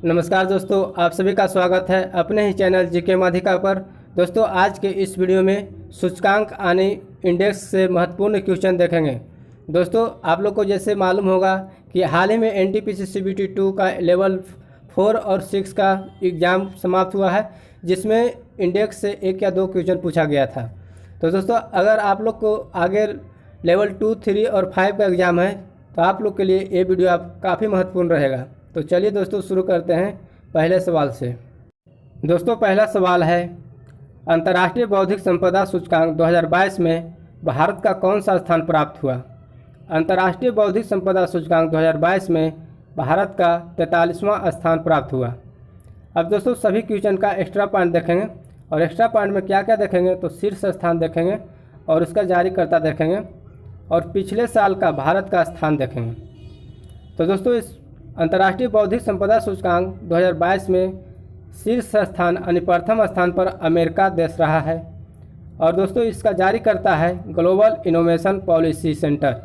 नमस्कार दोस्तों, आप सभी का स्वागत है अपने ही चैनल जीके माधिका पर। दोस्तों, आज के इस वीडियो में सूचकांक आने इंडेक्स से महत्वपूर्ण क्वेश्चन देखेंगे। दोस्तों, आप लोग को जैसे मालूम होगा कि हाल ही में एनटीपीसी सीबीटी 2 का लेवल 4 और 6 का एग्ज़ाम समाप्त हुआ है, जिसमें इंडेक्स से 1 या 2 क्वेश्चन पूछा गया था। तो दोस्तों, अगर आप लोग को आगे लेवल 2, 3 और 5 का एग्ज़ाम है तो आप लोग के लिए ये वीडियो काफ़ी महत्वपूर्ण रहेगा। तो चलिए दोस्तों, शुरू करते हैं पहले सवाल से। दोस्तों, पहला सवाल है, अंतर्राष्ट्रीय बौद्धिक संपदा सूचकांक 2022 में भारत का कौन सा स्थान प्राप्त हुआ? अंतर्राष्ट्रीय बौद्धिक संपदा सूचकांक 2022 में भारत का 43वां स्थान प्राप्त हुआ। अब दोस्तों, सभी क्वेश्चन का एक्स्ट्रा पॉइंट देखेंगे, और एक्स्ट्रा पॉइंट में क्या क्या देखेंगे तो शीर्ष स्थान देखेंगे और उसका जारीकर्ता देखेंगे और पिछले साल का भारत का स्थान देखेंगे। तो दोस्तों, इस अंतर्राष्ट्रीय बौद्धिक संपदा सूचकांक 2022 में शीर्ष स्थान यानी प्रथम स्थान पर अमेरिका देश रहा है, और दोस्तों इसका जारी करता है ग्लोबल इनोवेशन पॉलिसी सेंटर,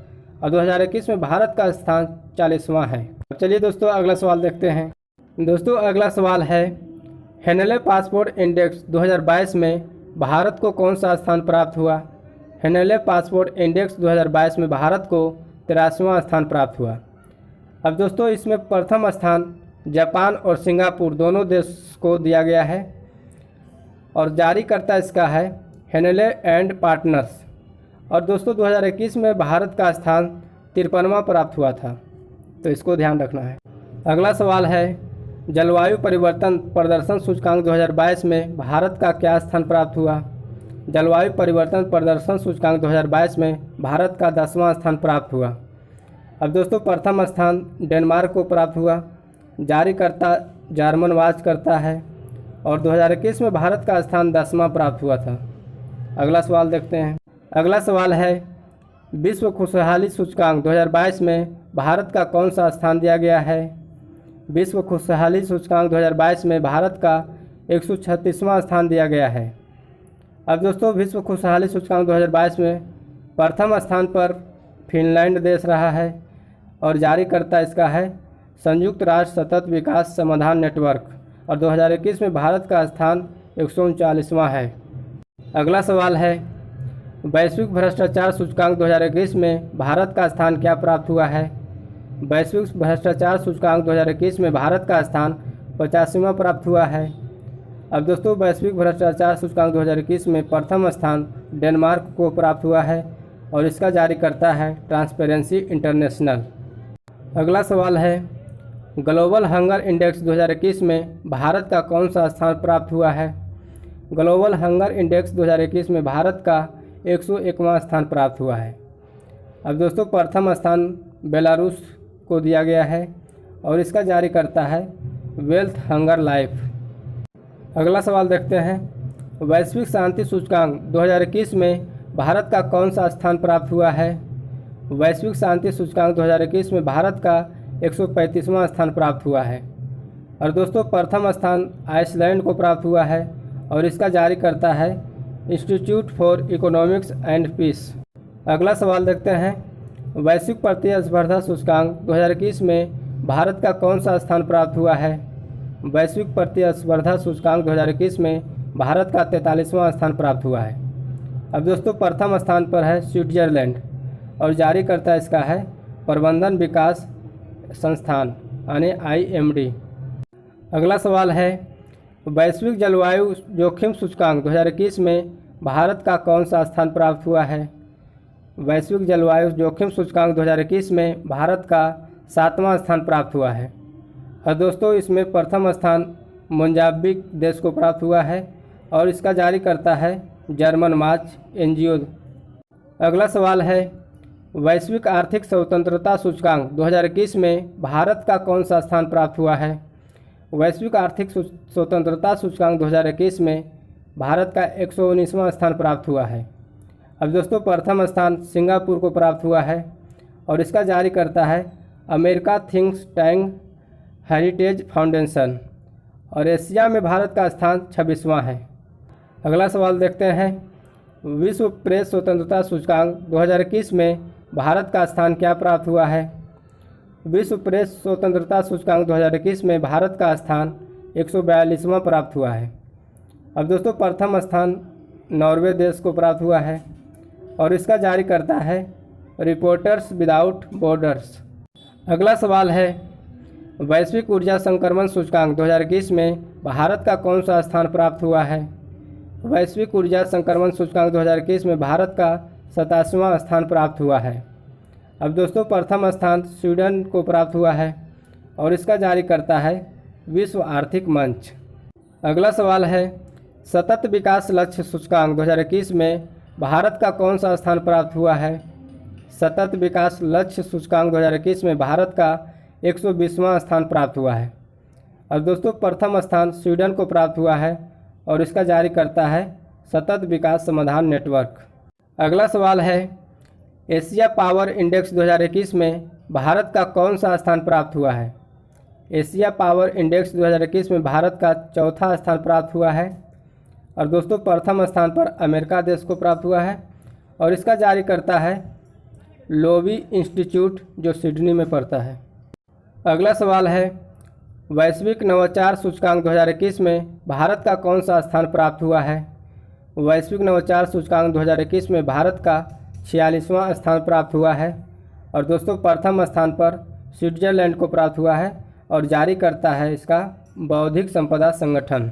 और 2021 में भारत का स्थान 40वां है। अब चलिए दोस्तों, अगला सवाल देखते हैं। दोस्तों, अगला सवाल है, हेनले पासपोर्ट इंडेक्स 2022 में भारत को कौन सा स्थान प्राप्त हुआ? हेनले पासपोर्ट इंडेक्स 2022 में भारत को 83वां स्थान प्राप्त हुआ। अब दोस्तों, इसमें प्रथम स्थान जापान और सिंगापुर दोनों देश को दिया गया है, और जारी करता इसका है हेनले एंड पार्टनर्स। और दोस्तों, 2021 में भारत का स्थान 53वां प्राप्त हुआ था, तो इसको ध्यान रखना है। अगला सवाल है, जलवायु परिवर्तन प्रदर्शन सूचकांक 2022 में भारत का क्या स्थान प्राप्त हुआ? जलवायु परिवर्तन प्रदर्शन सूचकांक 2022 में भारत का 10वां स्थान प्राप्त हुआ। अब दोस्तों, प्रथम स्थान डेनमार्क को प्राप्त हुआ, जारी करता जर्मन वाच करता है, और 2021 में भारत का स्थान 10वां प्राप्त हुआ था। अगला सवाल देखते हैं। अगला सवाल है, विश्व खुशहाली सूचकांक 2022 में भारत का कौन सा स्थान दिया गया है? विश्व खुशहाली सूचकांक 2022 में भारत का 136वां स्थान दिया गया है। अब दोस्तों, विश्व खुशहाली सूचकांक 2022 में प्रथम स्थान पर फिनलैंड देश रहा है, और जारी करता इसका है संयुक्त राष्ट्र सतत विकास समाधान नेटवर्क, और 2021 में भारत का स्थान 139वां है। अगला सवाल है, वैश्विक भ्रष्टाचार सूचकांक 2021 में भारत का स्थान क्या प्राप्त हुआ है? वैश्विक भ्रष्टाचार सूचकांक 2021 में भारत का स्थान 85वां प्राप्त हुआ है। अब दोस्तों, वैश्विक भ्रष्टाचार सूचकांक 2021 में प्रथम स्थान डेनमार्क को प्राप्त हुआ है, और इसका जारी करता है ट्रांसपेरेंसी इंटरनेशनल। अगला सवाल है, ग्लोबल हंगर इंडेक्स 2021 में भारत का कौन सा स्थान प्राप्त हुआ है? ग्लोबल हंगर इंडेक्स 2021 में भारत का 101वां स्थान प्राप्त हुआ है। अब दोस्तों, प्रथम स्थान बेलारूस को दिया गया है, और इसका जारी करता है वेल्थ हंगर लाइफ। अगला सवाल देखते हैं, वैश्विक शांति सूचकांक 2021 में भारत का कौन सा स्थान प्राप्त हुआ है? वैश्विक शांति सूचकांक 2021 में भारत का 135वां स्थान प्राप्त हुआ है, और दोस्तों प्रथम स्थान आइसलैंड को प्राप्त हुआ है, और इसका जारी करता है institute for economics and peace. अगला सवाल देखते हैं, वैश्विक प्रतिस्पर्धा सूचकांक 2021 में भारत का कौन सा स्थान प्राप्त हुआ है? वैश्विक प्रतिस्पर्धा सूचकांक 2021 में भारत का 43वां स्थान प्राप्त हुआ है। अब दोस्तों, प्रथम स्थान पर है स्विट्जरलैंड, और जारी करता इसका है प्रबंधन विकास संस्थान यानी IMD। अगला सवाल है, वैश्विक जलवायु जोखिम सूचकांक 2021 में भारत का कौन सा स्थान प्राप्त हुआ है? वैश्विक जलवायु जोखिम सूचकांक 2021 में भारत का 7वां स्थान प्राप्त हुआ है, और दोस्तों इसमें प्रथम स्थान मोजाम्बिक देश को प्राप्त हुआ है, और इसका जारी करता है जर्मन मार्च NGO। अगला सवाल है, वैश्विक आर्थिक स्वतंत्रता सूचकांक 2021 में भारत का कौन सा स्थान प्राप्त हुआ है? वैश्विक आर्थिक स्वतंत्रता सूचकांक 2021 में भारत का 119वां स्थान प्राप्त हुआ है। अब दोस्तों, प्रथम स्थान सिंगापुर को प्राप्त हुआ है, और इसका जारी करता है America think tank heritage foundation, और एशिया में भारत का स्थान 26वां है। अगला सवाल देखते हैं, विश्व प्रेस स्वतंत्रता सूचकांक 2021 में भारत का स्थान क्या प्राप्त हुआ है? विश्व प्रेस स्वतंत्रता सूचकांक 2021 में भारत का स्थान 142वां प्राप्त हुआ है। अब दोस्तों प्रथम स्थान नॉर्वे देश को प्राप्त हुआ है और इसका जारी करता है रिपोर्टर्स विदाउट बॉर्डर्स। अगला सवाल है, वैश्विक ऊर्जा संक्रमण सूचकांक 2021 में भारत का कौन सा स्थान प्राप्त हुआ है? वैश्विक ऊर्जा संक्रमण सूचकांक 2021 में भारत का 87वां स्थान प्राप्त हुआ है। अब दोस्तों प्रथम स्थान स्वीडन को प्राप्त हुआ है और इसका जारी करता है विश्व आर्थिक मंच। अगला सवाल है, सतत विकास लक्ष्य सूचकांक 2021 में भारत का कौन सा स्थान प्राप्त हुआ है? सतत विकास लक्ष्य सूचकांक 2021 में भारत का 120वां स्थान प्राप्त हुआ है। अब दोस्तों प्रथम स्थान स्वीडन को प्राप्त हुआ है और इसका जारी करता है सतत विकास समाधान नेटवर्क। अगला सवाल है, एशिया पावर इंडेक्स 2021 में भारत का कौन सा स्थान प्राप्त हुआ है? एशिया पावर इंडेक्स 2021 में भारत का चौथा स्थान प्राप्त हुआ है और दोस्तों प्रथम स्थान पर अमेरिका देश को प्राप्त हुआ है और इसका जारी करता है लोवी इंस्टीट्यूट जो सिडनी में पड़ता है। अगला सवाल है, वैश्विक नवाचार सूचकांक 2021 में भारत का कौन सा स्थान प्राप्त हुआ है? वैश्विक नवाचार सूचकांक 2021 में भारत का 46वां स्थान प्राप्त हुआ है और दोस्तों प्रथम स्थान पर स्विट्जरलैंड को प्राप्त हुआ है और जारी करता है इसका बौद्धिक संपदा संगठन।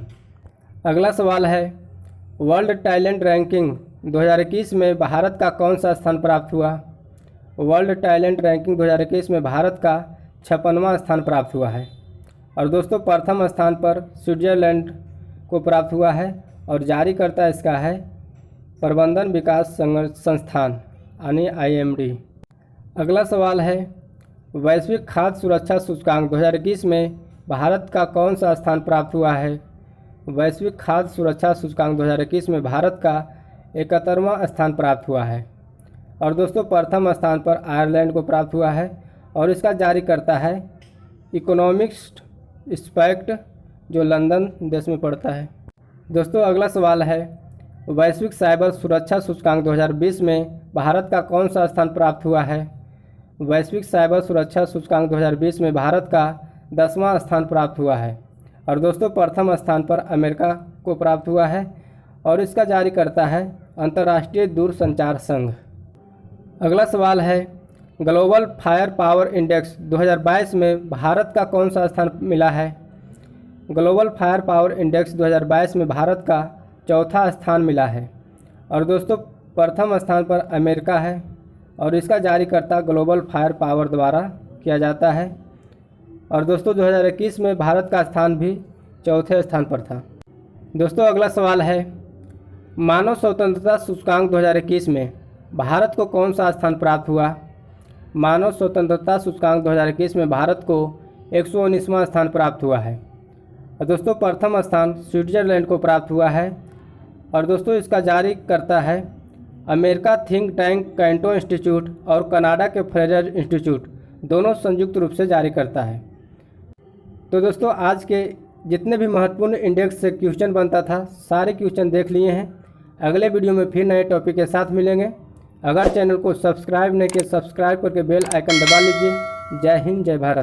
अगला सवाल है, वर्ल्ड टैलेंट रैंकिंग 2021 में भारत का कौन सा स्थान प्राप्त हुआ? वर्ल्ड टैलेंट रैंकिंग 2021 में भारत का 56वां स्थान प्राप्त हुआ है और दोस्तों प्रथम स्थान पर स्विट्जरलैंड को प्राप्त हुआ है और जारी करता इसका है प्रबंधन विकास संस्थान यानी IMD। अगला सवाल है, वैश्विक खाद्य सुरक्षा सूचकांक 2021 में भारत का कौन सा स्थान प्राप्त हुआ है? वैश्विक खाद्य सुरक्षा सूचकांक 2021 में भारत का 71वां स्थान प्राप्त हुआ है और दोस्तों प्रथम स्थान पर आयरलैंड को प्राप्त हुआ है और इसका जारी करता है इकोनॉमिक्स एक्सपेक्ट जो लंदन देश में पड़ता है। दोस्तों अगला सवाल है, वैश्विक साइबर सुरक्षा सूचकांक 2020 में भारत का कौन सा स्थान प्राप्त हुआ है? वैश्विक साइबर सुरक्षा सूचकांक 2020 में भारत का 10वां स्थान प्राप्त हुआ है और दोस्तों प्रथम स्थान पर अमेरिका को प्राप्त हुआ है और इसका जारी करता है अंतर्राष्ट्रीय दूरसंचार संघ। अगला सवाल है, ग्लोबल फायर पावर इंडेक्स 2022 में भारत का कौन सा स्थान मिला है? ग्लोबल फायर पावर इंडेक्स 2022 में भारत का चौथा स्थान मिला है और दोस्तों प्रथम स्थान पर अमेरिका है और इसका जारी करता ग्लोबल फायर पावर द्वारा किया जाता है और दोस्तों 2021 में भारत का स्थान भी चौथे स्थान पर था। दोस्तों अगला सवाल है, मानव स्वतंत्रता सूचकांक 2021 में भारत को कौन सा स्थान प्राप्त हुआ? मानव स्वतंत्रता सूचकांक 2021 में भारत को 119वां स्थान प्राप्त हुआ है और दोस्तों प्रथम स्थान स्विट्जरलैंड को प्राप्त हुआ है और दोस्तों इसका जारी करता है America think tank canto institute और कनाडा के फ्रेजर इंस्टीट्यूट दोनों संयुक्त रूप से जारी करता है। तो दोस्तों आज के जितने भी महत्वपूर्ण इंडेक्स से क्वेश्चन बनता था सारे क्वेश्चन देख लिए हैं। अगले वीडियो में फिर नए टॉपिक के साथ मिलेंगे। अगर चैनल को सब्सक्राइब नहीं किए सब्सक्राइब करके बेल आइकन दबा लीजिए। जय हिंद जय भारत।